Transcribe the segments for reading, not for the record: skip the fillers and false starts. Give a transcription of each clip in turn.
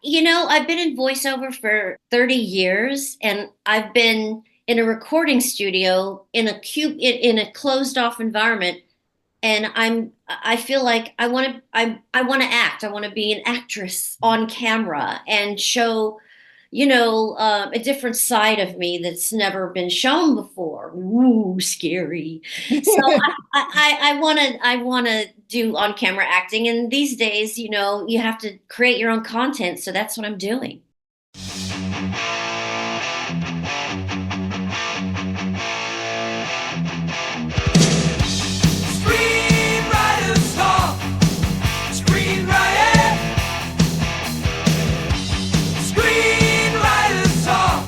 I've been in voiceover for 30 years and I've been in a recording studio in in a closed off environment and I feel like I want to act. I want to be an actress on camera and show a different side of me that's never been shown before. Ooh, scary. So I want to do on camera acting, and these days, you have to create your own content. So that's what I'm doing. Screenwriters talk screenwriting. Screenwriters talk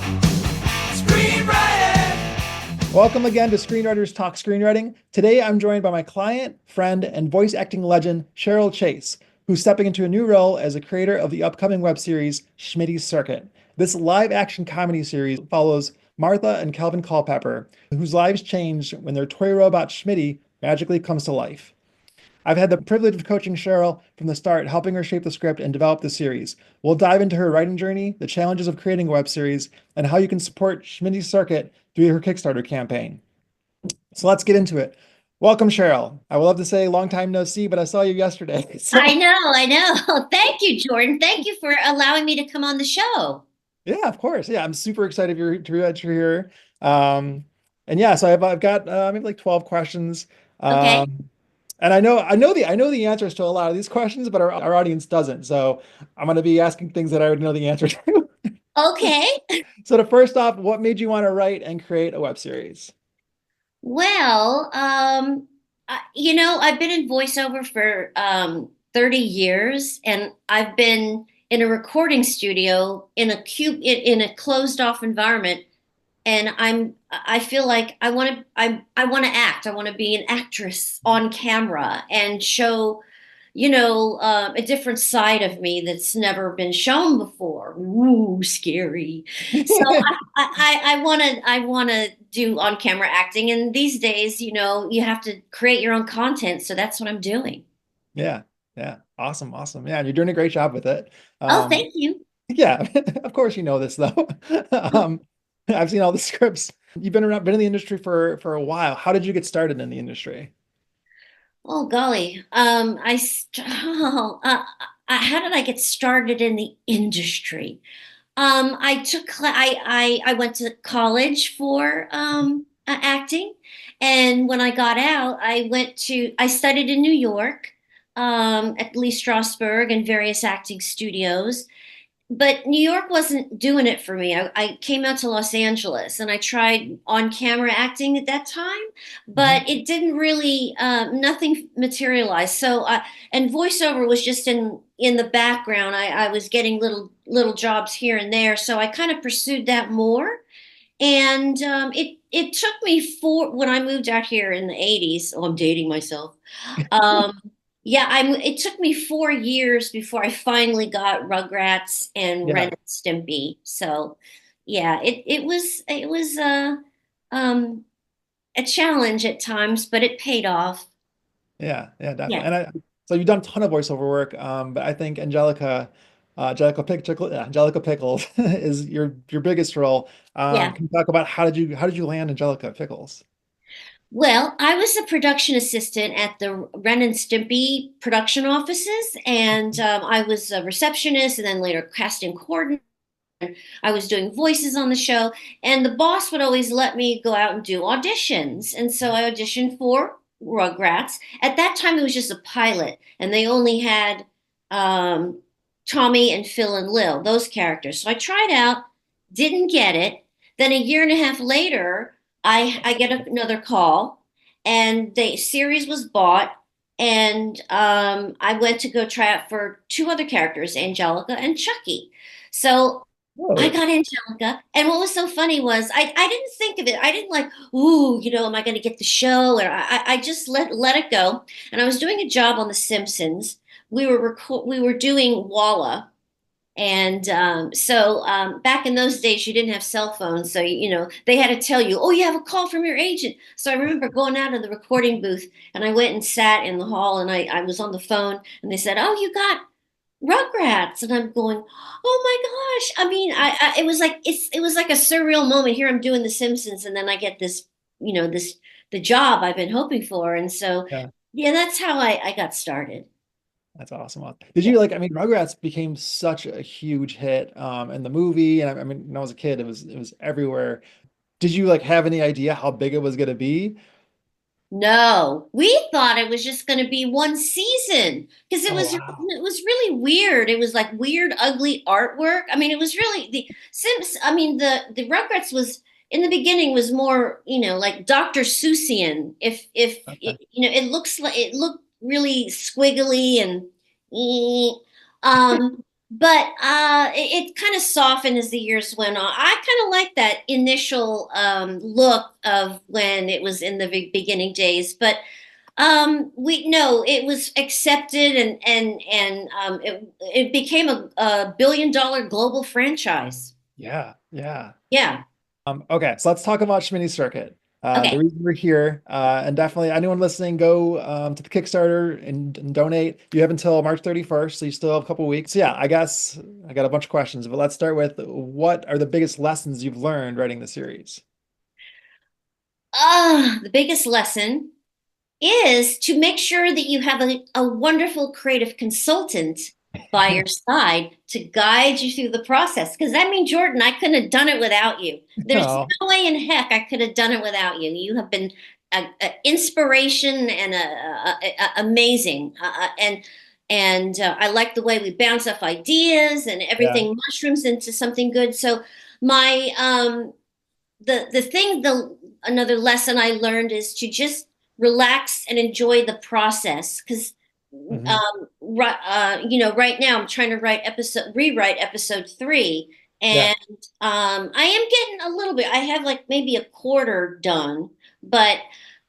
screenwriting. Welcome again to Screenwriters Talk Screenwriting. Today I'm joined by my client, friend, and voice acting legend, Cheryl Chase, who's stepping into a new role as a creator of the upcoming web series, SCHMIDTI'S CIRCUIT. This live action comedy series follows Martha and Calvin Culpepper, whose lives change when their toy robot Schmitty magically comes to life. I've had the privilege of coaching Cheryl from the start, helping her shape the script and develop the series. We'll dive into her writing journey, the challenges of creating a web series, and how you can support SCHMIDTI'S CIRCUIT through her Kickstarter campaign. So let's get into it. Welcome, Cheryl. I would love to say long time no see, but I saw you yesterday. So, I know. Thank you, Jordan. Thank you for allowing me to come on the show. yeah, of course. Yeah, I'm super excited that you're here. Um, and yeah, so I've got maybe like 12 questions. Okay. And I know the answers to a lot of these questions, but our audience doesn't. So I'm going to be asking things that I already know the answer to. Okay. So to first off, what made you want to write and create a web series? Well, I've been in voiceover for 30 years and I've been in a recording studio in in a closed off environment and I feel like I want to act. I want to be an actress on camera and show a different side of me that's never been shown before. Ooh, scary. So I want to do on camera acting, and these days, you have to create your own content. So that's what I'm doing. Yeah, yeah, awesome, awesome. Yeah, and you're doing a great job with it. Oh, Um, thank you. yeah, of course you know this though. Um, I've seen all the scripts. You've been in the industry for a while. How did you get started in the industry? Oh golly, how did I get started in the industry? I went to college for acting, and when I got out, I studied in New York at Lee Strasberg and various acting studios. But New York wasn't doing it for me. I came out to Los Angeles and I tried on camera acting at that time, Mhm. but it didn't really, nothing materialized. And voiceover was just in the background. I was getting little jobs here and there, so I kind of pursued that more. And it took me when I moved out here in the '80s. Oh, I'm dating myself. Um, yeah, it took me 4 years before I finally got Rugrats and Ren Yeah, and Stimpy. So, yeah, it was um a challenge at times, but it paid off. yeah, definitely. Yeah, So you've done a ton of voiceover work, but I think Angelica Pickles is your biggest role. yeah. Can you talk about how did you land Angelica Pickles? Well, I was a production assistant at the Ren and Stimpy production offices, and I was a receptionist, and then later casting coordinator. I was doing voices on the show, and the boss would always let me go out and do auditions. And so I auditioned for Rugrats. At that time, it was just a pilot, and they only had um, Tommy and Phil and Lil, those characters. So I tried out, didn't get it. Then a year and a half later, I get another call, and the series was bought. And I went to go try out for two other characters, Angelica and Chucky. So I Whoa. got Angelica. And what was so funny was I didn't think of it. I didn't like, ooh, am I going to get the show? Or I just let it go. And I was doing a job on The Simpsons. We were doing Walla. And back in those days, you didn't have cell phones. So, they had to tell you, oh, you have a call from your agent. So I remember going out of the recording booth and I went and sat in the hall and I was on the phone and they said, oh, Rugrats, and I'm going, oh my gosh. I mean, it was like it was like a surreal moment. Here I'm doing The Simpsons, and then I get this, this the job I've been hoping for, and so Yeah, yeah, that's how I got started. that's awesome. Did Yeah. you like, I mean, Rugrats became such a huge hit in the movie, and I mean, when I was a kid, it was everywhere. Did you like have any idea how big it was going to be? No, we thought it was just going to be one season because Oh wow. it was really weird. It was like weird, ugly artwork. I mean, it was really the Sims. I mean, the Rugrats was in the beginning was more, like Dr. Seussian. If Okay. it looks like it looked really squiggly and um, but it kind of softened as the years went on. I kind of like that initial look of when it was in the beginning days, but we no, it was accepted and it became a billion-dollar global franchise. Yeah, yeah. Yeah. Okay, so let's talk about Schmitty's Circuit. The Okay. reason we're here, and definitely anyone listening, go to the Kickstarter and donate. You have until March 31st, so you still have a couple weeks. So yeah, I guess I got a bunch of questions, but let's start with what are the biggest lessons you've learned writing the series? The biggest lesson is to make sure that you have a wonderful creative consultant by your side to guide you through the process. Because I mean, Jordan, I couldn't have done it without you. There's Oh, no way in heck I could have done it without you. You have been a inspiration and amazing. And I like the way we bounce off ideas and yeah, everything mushrooms into something good. So my the thing the another lesson I learned is to just relax and enjoy the process because hmm, right now I'm trying to rewrite episode 3, yeah, and I am getting a little bit. I have like maybe a quarter done, but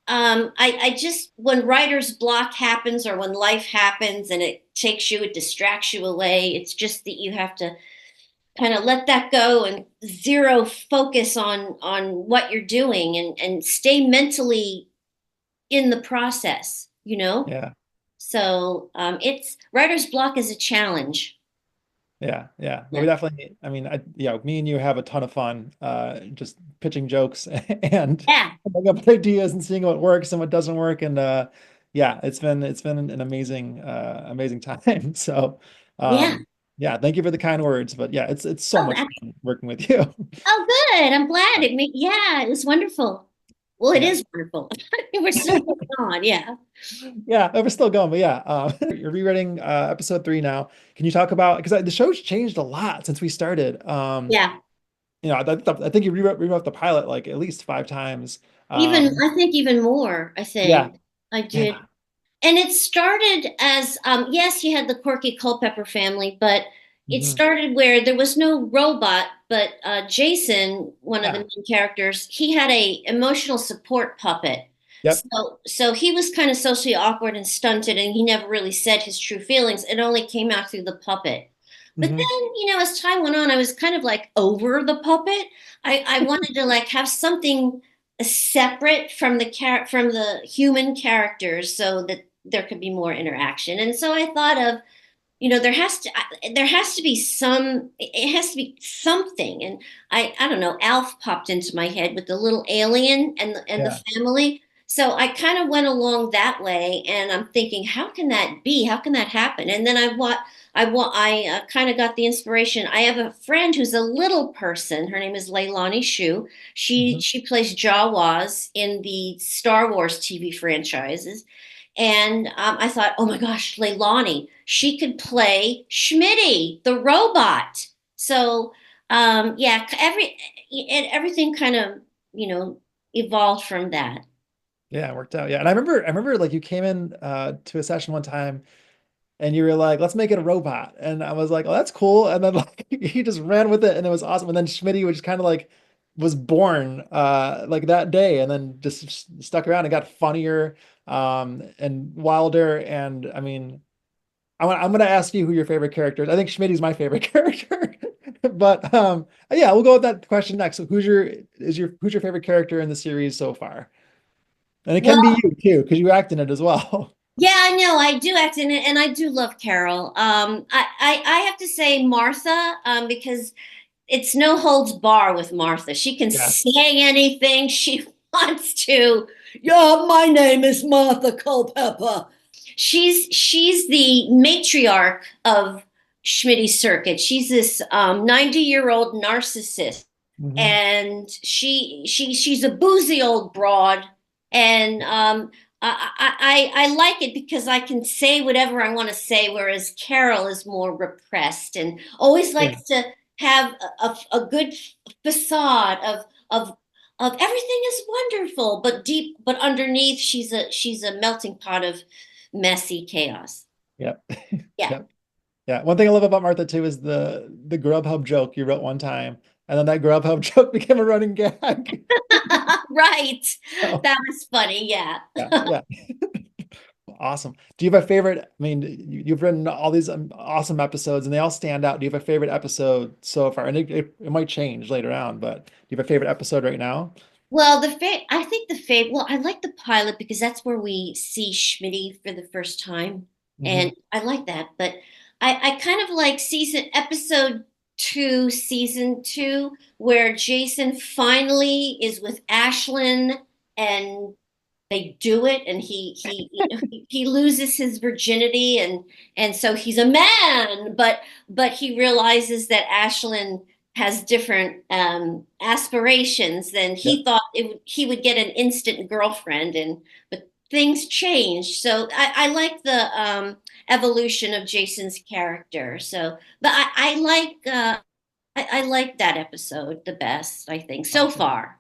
I just when writer's block happens or when life happens and it distracts you away. It's just that you have to kind of let that go and zero focus on what you're doing and stay mentally in the process. yeah. So it's writer's block is a challenge. Yeah, yeah. No, Yeah. we definitely, I mean, yeah, me and you have a ton of fun just pitching jokes and Yeah. coming up with ideas and seeing what works and what doesn't work. And yeah, it's been an amazing amazing time. So Yeah. yeah, thank you for the kind words. But yeah, it's so Oh, much fun working with you. oh, good. I'm glad yeah, it was wonderful. Well, it Yeah. is wonderful. We're still going on. Yeah. Yeah, we're still going, but yeah, you're rewriting episode 3 now. Can you talk about because the show's changed a lot since we started. Yeah. I think you rewrote the pilot like at least 5 times. Even Um, I think even more, I yeah, think I did. yeah, And it started as yes, you had the quirky Culpepper family, but it hmm, started where there was no robot, but Jason, one of the yeah, main characters, he had a emotional support puppet. yep, So he was kind of socially awkward and stunted, and he never really said his true feelings. It only came out through the puppet. But hmm, then, as time went on, I was kind of like over the puppet. I wanted to like have something separate from from the human characters so that there could be more interaction. And so I thought of, there has to be it has to be something. And I don't know, Alf popped into my head with the little alien and the yeah, family. So I kind of went along that way, and I'm thinking, how can that be? How can that happen? And then I kind of got the inspiration. I have a friend who's a little person. Her name is Leilani Shu. She hmm, she plays Jawas in the Star Wars TV franchises, and I thought, oh my gosh, Leilani, she could play Schmitty, the robot. So yeah, everything kind of evolved from that. yeah, it worked out. Yeah, and I remember like you came in to a session one time and you were like, let's make it a robot. And I was like, oh, that's cool. And then like he just ran with it and it was awesome. And then Schmitty was kind of like was born like that day and then just stuck around and got funnier and wilder. And I mean, I'm gonna ask you who your favorite character is. I think Schmitty's my favorite character. But yeah, we'll go with that question next. So who's your favorite character in the series so far? And it can be Well, you too, because you act in it as well. Yeah, I know. I do act in it, and I do love Carol. I have to say Martha, because it's no holds bar with Martha. She can Yeah. say anything she wants to. Yeah, my name is Martha Culpepper. She's the matriarch of Schmitty's Circuit. She's this 90-year-old narcissist, Hmm. and she's a boozy old broad, and I like it because I can say whatever I want to say, whereas Carol is more repressed and always Yeah. likes to have a good facade of everything is wonderful, but deep, but underneath she's a melting pot of messy chaos. Yeah. Yeah. Yeah. Yeah. One thing I love about Martha too is the Grubhub joke you wrote one time, and then that Grubhub joke became a running gag. Right. So, That was funny. Yeah. yeah. Yeah. Awesome. Do you have a favorite? I mean, you've written all these awesome episodes and they all stand out. Do you have a favorite episode so far? And it might change later on, but do you have a favorite episode right now? Well, I think well, I like the pilot because that's where we see Schmitty for the first time, Hmm. and I like that. But I kind of like episode two, season two, where Jason finally is with Ashlyn, and they do it, and he loses his virginity, and so he's a man, but he realizes that Ashlyn has different aspirations than Yeah. he thought he would get an instant girlfriend, and but things changed. So I like the evolution of Jason's character. So, but I like that episode the best, I think, so Awesome. far.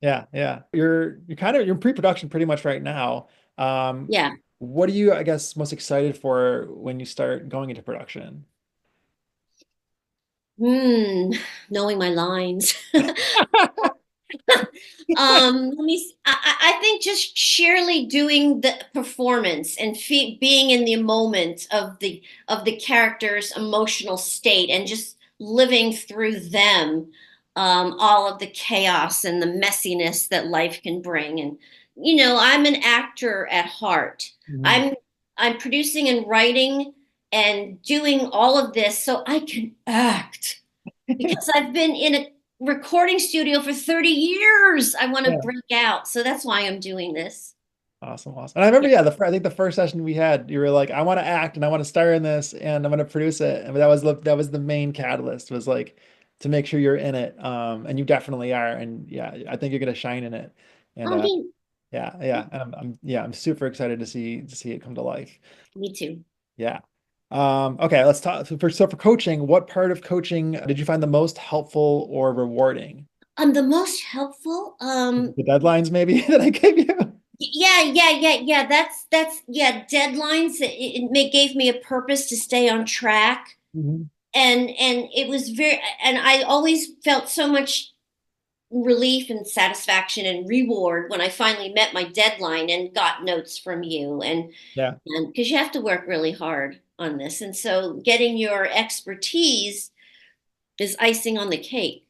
Yeah. Yeah. You're in pre-production pretty much right now. Um, Yeah. what are you, I guess, most excited for when you start going into production? Knowing my lines. Let me. I think just sheerly doing the performance and being in the moment of the character's emotional state and just living through them, all of the chaos and the messiness that life can bring. And I'm an actor at heart. Mhm. I'm I'm producing and writing and doing all of this so I can act because I've been in a recording studio for 30 years. I want to Yeah. break out. So that's why I'm doing this. Awesome, awesome. And I remember, Yeah. yeah, I think the first session we had, you were like, I want to act and I want to star in this and I'm going to produce it. And that was the main catalyst was like to make sure you're in it. And you definitely are. And yeah, I think you're going to shine in it. And I mean, yeah, yeah. And I'm super excited to see it come to life. me too. Yeah. Okay, let's talk. So for coaching, what part of coaching did you find the most helpful or rewarding? The most helpful. The deadlines maybe that I gave you? Yeah. Yeah. Deadlines. Gave me a purpose to stay on track, Mhm. and it was very. And I always felt so much relief and satisfaction and reward when I finally met my deadline and got notes from you, Yeah. and because you have to work really hard on this, and so getting your expertise is icing on the cake.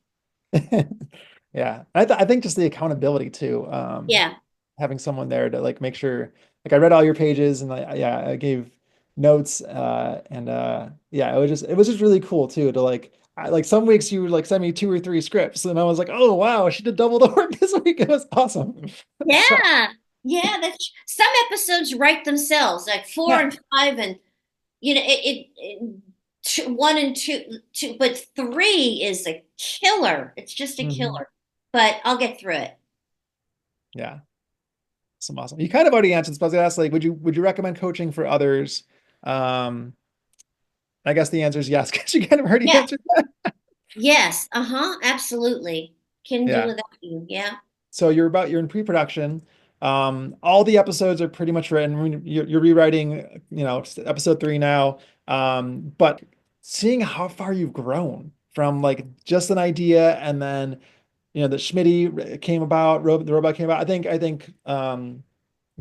Yeah. I think just the accountability too. Yeah. Having someone there to like make sure, like I read all your pages and yeah, I gave notes, and yeah, it was just really cool too to like some weeks you would like send me 2 or 3 scripts and I was like, oh wow, she did double the work this week. It was awesome. So Yeah. Yeah, that's some episodes write themselves, like four yeah. and five, and one and two, but three is a killer. It's just a Hmm. killer. But I'll get through it. Yeah. Some awesome. You kind of already answered this, but I was gonna ask, like, would you recommend coaching for others? Um, I guess the answer is yes, because you kind of already Yeah. answered that. Yes. Uh-huh. Absolutely. Can do Yeah. without you. Yeah. So you're in pre-production. All the episodes are pretty much written. I mean, you're rewriting, episode 3 now. But seeing how far you've grown from like just an idea and then the Schmitty came about, the robot came about. I think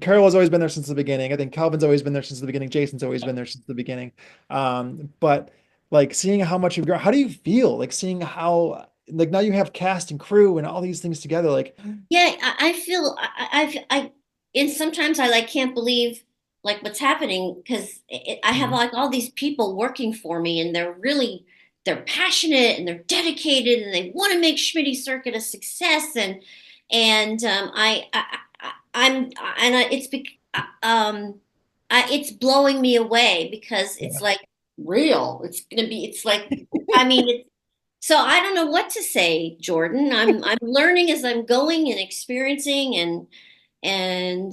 Carol has always been there since the beginning. I think Calvin's always been there since the beginning. Jason's always been there since the beginning. But like seeing how much you've grown, how do you feel? Like seeing how like now you have cast and crew and all these things together. Like, Yeah, I feel I and sometimes I like can't believe. like what's happening, because I have Mhm. like all these people working for me, and they're passionate and they're dedicated, and they want to make Schmitty's Circuit a success. And I'm and I, it's um it's blowing me away, because it's Yeah. like real. It's like, I mean, so I don't know what to say, Jordan. I'm learning as I'm going and experiencing, and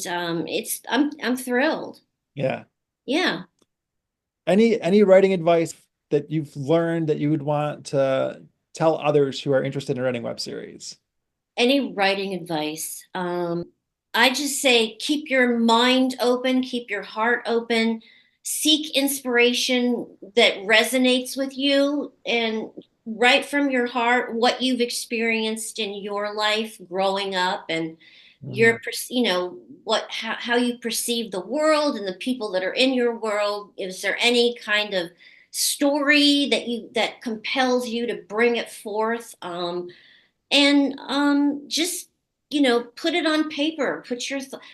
I'm thrilled. Yeah. Yeah. Any writing advice that you've learned that you would want to tell others who are interested in writing web series? Any writing advice? I just say keep your mind open, keep your heart open, seek inspiration that resonates with you, and write from your heart what you've experienced in your life growing up, and Mhm. what how you perceive the world and the people that are in your world. Is there any kind of story that compels you to bring it forth? And just put it on paper,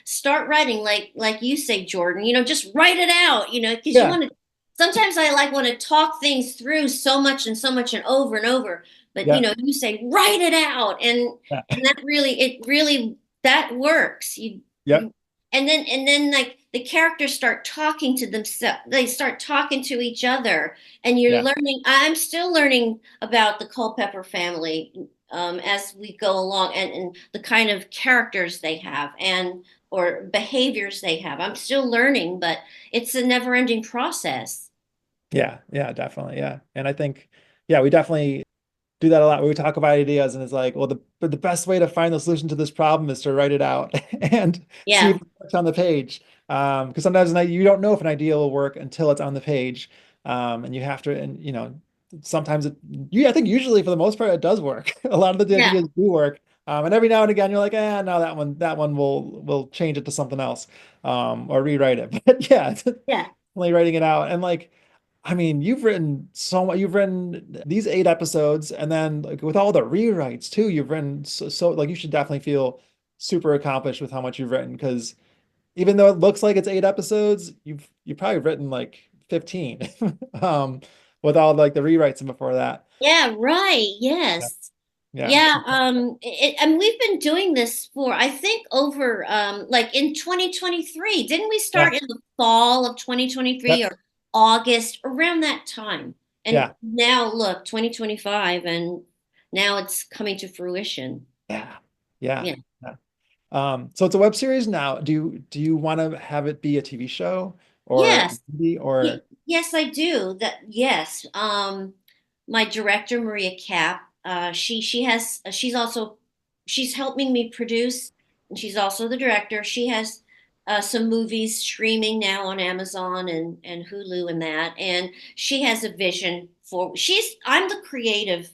start writing, like you say, Jordan, just write it out, because you Yeah. want to. Sometimes I like want to talk things through so much and so much and over, but Yeah. you say write it out, Yeah. and that really that works. you Yep. you and then like the characters start talking to themselves, they start talking to each other, and you're Yeah. learning. I'm still learning about the Culpepper family, as we go along, and the kind of characters they have, and or behaviors they have. I'm still learning, but it's a never ending process. Yeah. Yeah. Definitely. Yeah. And I think, yeah, we definitely do that a lot. We talk about ideas and it's like, well, the best way to find the solution to this problem is to write it out and see if Yeah, it works on the page. Because sometimes you don't know if an idea will work until it's on the page. And you have to, and sometimes I think usually for the most part, it does work. A lot of the yeah, ideas do work. And every now and again, you're like, no, that one will change it to something else, or rewrite it. But yeah, it's yeah, definitely writing it out. And like, I mean, you've written so much. You've written these 8 episodes, and then like with all the rewrites too, you've written so like you should definitely feel super accomplished with how much you've written. Because even though it looks like it's 8 episodes, you've probably written like 15, um, with all like the rewrites and before that. yeah, right, Yeah, yes. yeah, Yeah, and we've been doing this for, I think, over, like in 2023. Didn't we yeah, start in the fall of yep, 2023, or August, around that time? And yeah, now look, 2025, and now it's coming to fruition. yeah, yeah. Yeah. Yeah. So it's a web series now. Do you want to have it be a TV show or Yes. movie or Yes, I do. Yes. My director, Maria Cap, she's helping me produce, and she's also the director. She has some movies streaming now on Amazon and Hulu and that, and she has a vision for. I'm the creative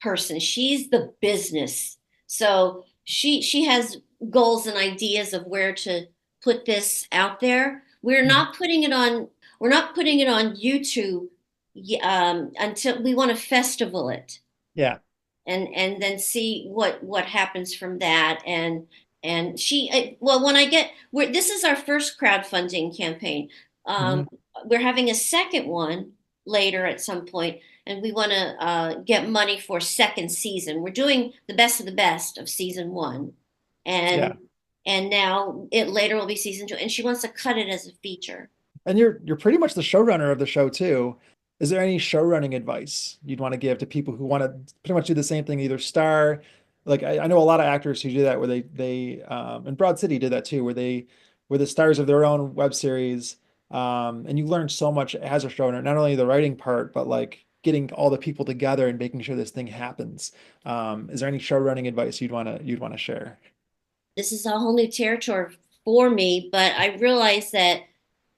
person. She's the business. So she has goals and ideas of where to put this out there. Mhm. We're not putting it on YouTube, until we want to festival it, Yeah. and then see what happens from that. And well, when I get this is our first crowdfunding campaign. Mhm. We're having a second one later at some point, and we want to get money for second season. We're doing the best of the best of season one, Yeah. and now it later will be season two, and she wants to cut it as a feature. And you're pretty much the showrunner of the show too. Is there any showrunning advice you'd want to give to people who want to pretty much do the same thing, either star, like I know a lot of actors who do that where they and Broad City did that too, where they were the stars of their own web series. And you learn so much as a showrunner, not only the writing part, but like getting all the people together and making sure this thing happens. Is there any showrunning advice you'd want to share? This is a whole new territory for me, but I realize that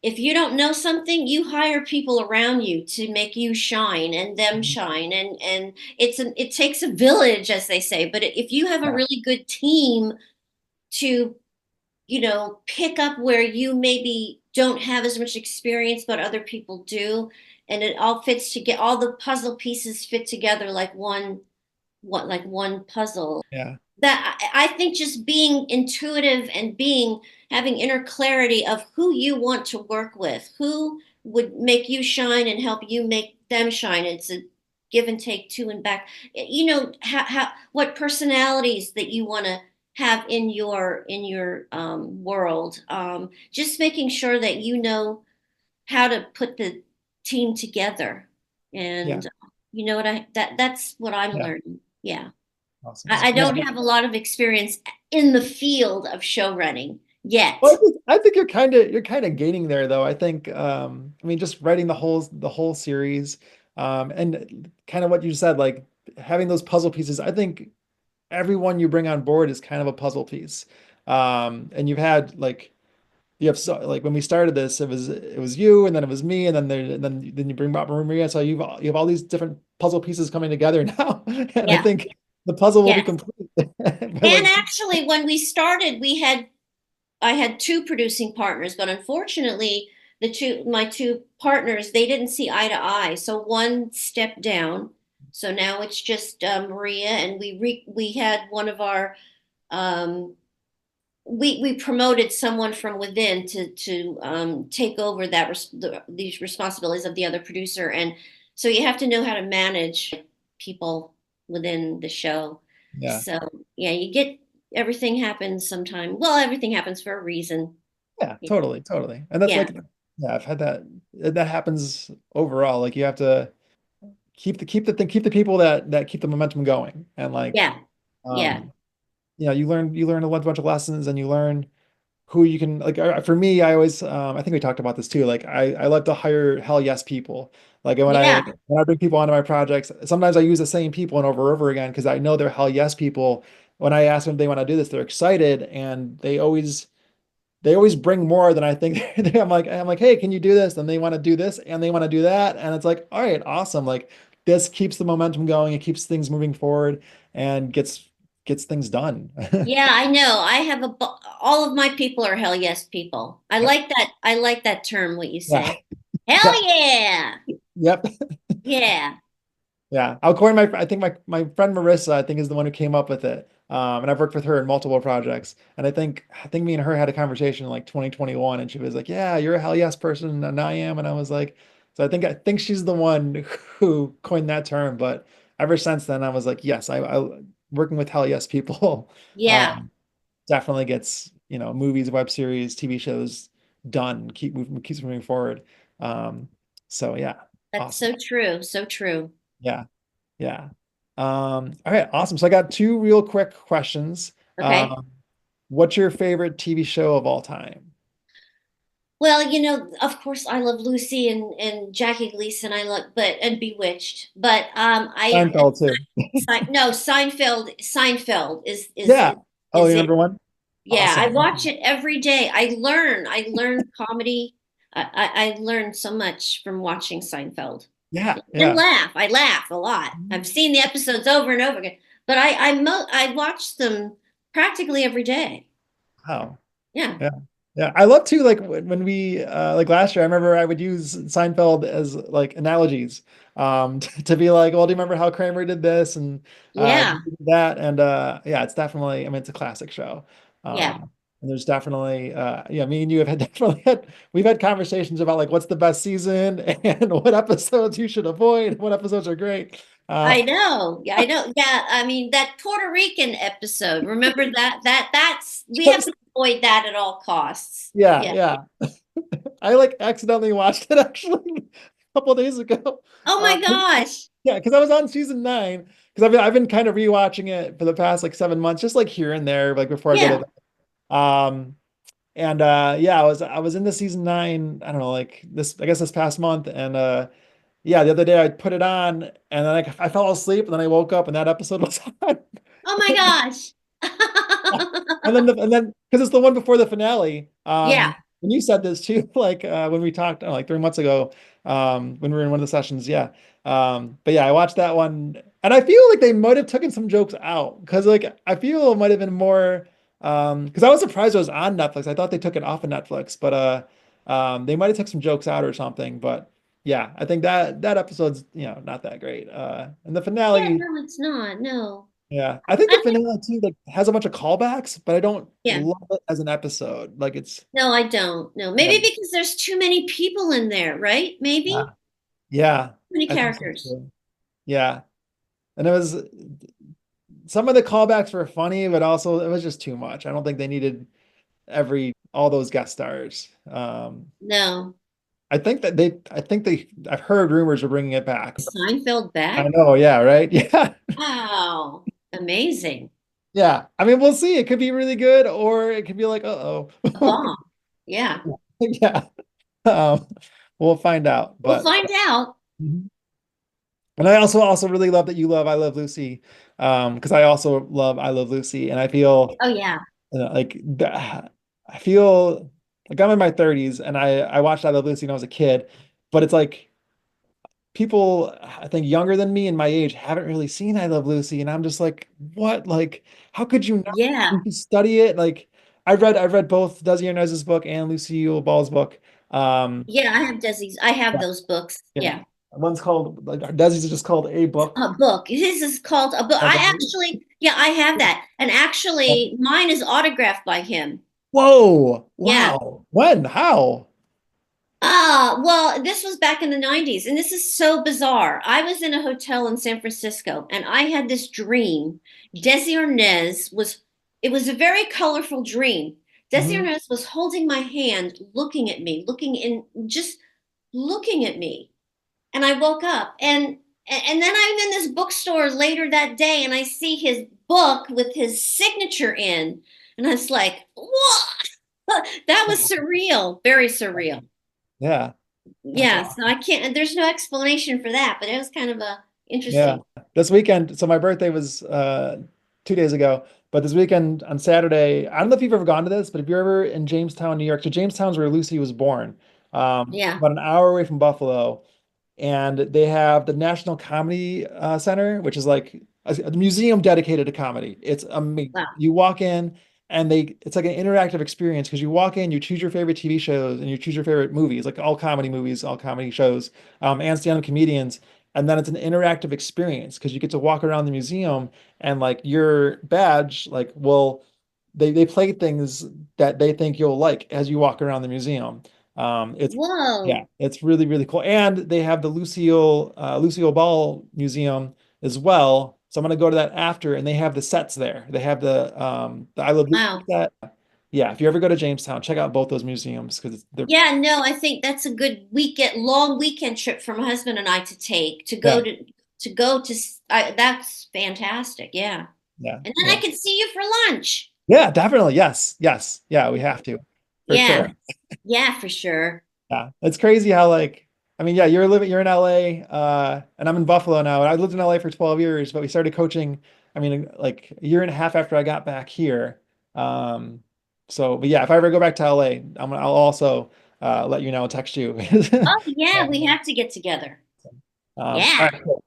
if you don't know something, you hire people around you to make you shine and them Mhm. shine, and it takes a village, as they say. But if you have a Yeah. really good team to pick up where you maybe don't have as much experience, but other people do, and it all fits together, all the puzzle pieces fit together like one puzzle, Yeah. that I think just being intuitive and being having inner clarity of who you want to work with, who would make you shine and help you make them shine. It's a give and take, to and back. You know, what personalities that you want to have in your world. Just making sure that you know how to put the team together. Yeah. And you know what that's what I'm Yeah. learning. Yeah. Awesome. I Yeah. don't have a lot of experience in the field of show running Well, yet. I think you're kind of gaining there though. I think I mean just writing the whole series and kind of what you said, like having those puzzle pieces. I think everyone you bring on board is kind of a puzzle piece. And you've had like you have so like when we started this, it was you, and then it was me, and then you bring up Maria. So you have all these different puzzle pieces coming together now, and I Yeah. think the puzzle will be Yes. complete by And like actually, when we started, I had two producing partners, but unfortunately, my two partners, they didn't see eye to eye. So one stepped down. So now it's just Maria, and we had one of our um, we promoted someone from within to take over these responsibilities of the other producer, and so you have to know how to manage people within the show. yeah. So yeah, you get everything happens sometime. Well, everything happens for a reason. Yeah, totally, totally. And that's Yeah, like, yeah, I've had that happens overall. Like you have to keep the people that keep the momentum going. And like yeah, yeah, um you learn a bunch of lessons, and you learn who you can like for me, I always I think we talked about this too. Like I love to hire hell yes people. Like yeah. when I bring people onto my projects, sometimes I use the same people and over again because I know they're hell yes people. When I ask them if they want to do this, they're excited, and they always bring more than I think. I'm like, hey, can you do this? And they want to do this and they want to do that. And it's like, all right, awesome. Like this keeps the momentum going. It keeps things moving forward and gets things done. Yeah, I know. All of my people are hell yes people. I Yep. like that. I like that term, what you Yeah. said. Hell Yeah. yeah. Yep. Yeah. Yeah. I'll coin I think my friend Marissa, I think, is the one who came up with it. And I've worked with her in multiple projects. And I think me and her had a conversation in like 2021, and she was like, yeah, you're a hell yes person, and I am. And I was like, so I think she's the one who coined that term. But ever since then, I was like, yes, I working with hell yes people Yeah. um, definitely gets, movies, web series, TV shows done, keeps moving forward. Um, so yeah, That's awesome. so true. So true. Yeah. Yeah. All right, awesome. So I got two real quick questions. Okay. What's your favorite TV show of all time? Well, of course I love Lucy and Jackie Gleason. I love but and Bewitched. But Seinfeld too. No, Seinfeld Yeah. Oh, is you it. number one? Yeah, I Awesome. watch it every day. I learn comedy. I learn so much from watching Seinfeld. Yeah, And yeah. laugh. I laugh a lot. I've seen the episodes over and over again, but I watch them practically every day. Wow. Yeah. Yeah. Yeah. I love to like when we like last year, I remember I would use Seinfeld as like analogies to be like, well, do you remember how Kramer did this and Yeah. that? And yeah, it's definitely, I mean, it's a classic show. Yeah. And there's definitely yeah, me and you have had definitely we've had conversations about like what's the best season and what episodes you should avoid, what episodes are great. I know. Yeah, I know. Yeah, I mean that Puerto Rican episode. Remember that's we have to avoid that at all costs. Yeah, Yeah. yeah. I like accidentally watched it actually a couple of days ago. Oh Uh, my gosh. yeah, because I was on season 9. Because I've been kind of rewatching it for the past like 7 months, just like here and there, like before I go to Yeah. bed. And yeah, I was into season 9, I don't know, like this, I guess this past month. And yeah, the other day I put it on, and then I fell asleep, and then I woke up and that episode was on. Oh my gosh. And then because it's the one before the finale. Yeah. And you said this too, like when we talked like 3 months ago, when we were in one of the sessions. Yeah. But yeah, I watched that one, and I feel like they might have taken some jokes out because like I feel it might have been more because I was surprised it was on Netflix. I thought they took it off of Netflix, but they might have took some jokes out or something. But yeah, I think that episode's not that great. And the Yeah, finale. no, it's not. No. Yeah. I think the finale too, like, has a bunch of callbacks, but I don't Yeah. love it as an episode. Like it's No, I don't. No, yeah. maybe because there's too many people in there, right? Maybe Yeah. Yeah. too many I think so characters. too. Yeah. And it was some of the callbacks were funny, but also it was just too much. I don't think they needed all those guest stars. No. I've heard rumors of bringing it back. Seinfeld I back? know, yeah, right? Yeah. Wow. Amazing. Yeah. I mean, we'll see. It could be really good, or it could be like, uh-oh. A bomb. Yeah. Yeah. Um, we'll find out. We'll But find out. Mhm. And I also really love that you love I Love Lucy. Because I also love I Love Lucy, and I feel Oh, yeah. I feel like I'm in my 30s and I watched I Love Lucy when I was a kid, but it's like people I think younger than me and my age haven't really seen I Love Lucy, and I'm just like, what? Like, how could you not? Yeah. You can study it. Like, I've read both Desi Arnaz's book and Lucille Ball's book. Um, Yeah, I have Desi's. I have yeah, those books. yeah. Yeah. One's called like Desi's is just called A Book. A book. His is called a book. I actually, yeah, I have that. And actually, mine is autographed by him. Whoa! Yeah. Wow! When? How? Well, this was back in the 90s, and this is so bizarre. I was in a hotel in San Francisco, and I had this dream. Desi Arnaz was, it was a very colorful dream. Desi Mhm. Arnaz was holding my hand, looking at me, just looking at me. And I woke up, and then I'm in this bookstore later that day, and I see his book with his signature in, and I was like, what? That was surreal, very surreal. Yeah, that's Yeah, so awesome. I can't, there's no explanation for that, but it was kind of a Yeah. interesting. This weekend, so my birthday was 2 days ago, but this weekend on Saturday, I don't know if you've ever gone to this, but if you're ever in Jamestown, New York, so Jamestown's where Lucy was born, Yeah. about an hour away from Buffalo, and they have the National Comedy Center, which is like a museum dedicated to comedy. It's amazing. Wow. You walk in and it's like an interactive experience because you walk in, you choose your favorite TV shows and you choose your favorite movies, like all comedy movies, all comedy shows, and stand-up comedians. And then it's an interactive experience because you get to walk around the museum and like your badge, like, well, they play things that they think you'll like as you walk around the museum. It's yeah, Whoa. it's really, really cool. And they have the Lucille Ball Museum as well. So I'm gonna go to that after, and they have the sets there. They have the I Love Lucy Wow. set. Yeah, if you ever go to Jamestown, check out both those museums because they're Yeah, no, I think that's a good long weekend trip for my husband and I to take yeah, to go to. That's fantastic. Yeah, yeah, and then yeah. I could see you for lunch. Yeah, definitely. Yes, yes. Yeah, we have to for sure. Yeah, yeah, for sure. Yeah. It's crazy how like I mean, yeah, you're in LA, and I'm in Buffalo now. And I lived in LA for 12 years, but we started coaching, I mean, like a year and a half after I got back here. Um, so but yeah, if I ever go back to LA, I'll also let you know, text you. Oh yeah, we have to get together. All Yeah. right, cool.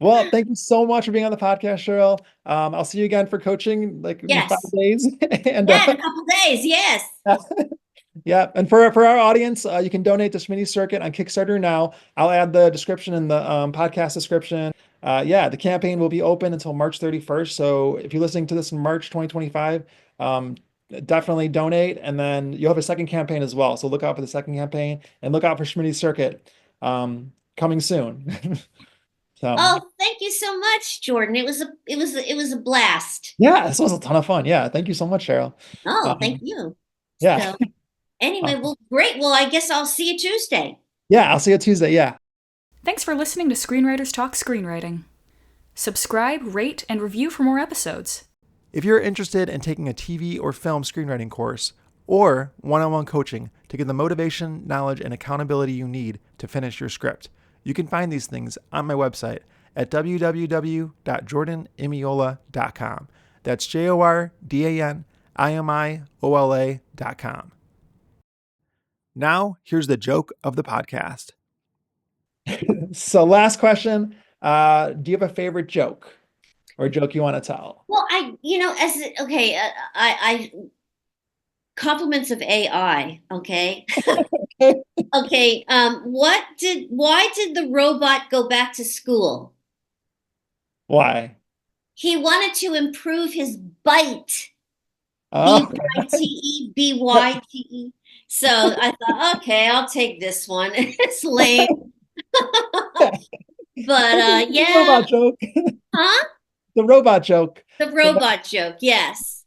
Well, thank you so much for being on the podcast, Cheryl. I'll see you again for coaching like in Yes. 5 days. And Yeah, in a couple days. Yes. yeah, and for our audience, you can donate to Schmitty's Circuit on Kickstarter now. I'll add the description in the podcast description. Yeah, the campaign will be open until March 31st. So if you're listening to this in March 2025, um, definitely donate, and then you'll have a second campaign as well. So look out for the second campaign and look out for Schmitty's Circuit coming soon. So Oh, thank you so much, Jordan. It was a blast. yeah, this was a ton of fun. Yeah, thank you so much, Cheryl. Oh, thank Um, you. yeah, So anyway, well, great. Well, I guess I'll see you Tuesday. yeah, I'll see you Tuesday. Yeah. Thanks for listening to Screenwriters Talk Screenwriting. Subscribe, rate, and review for more episodes. If you're interested in taking a TV or film screenwriting course or one-on-one coaching to get the motivation, knowledge, and accountability you need to finish your script, you can find these things on my website at www.jordanimiola.com. That's JORDANIMIOLA.com. Now, here's the joke of the podcast. So, last question. Do you have a favorite joke or a joke you want to tell? Well, okay, I compliments of AI. Okay, okay. Why did the robot go back to school? Why? he wanted to improve his bite. Oh, B-Y-T-E, B-Y-T-E. So I thought, okay, I'll take this one. It's lame. But the yeah, robot joke. huh? The robot joke. The robot joke, yes.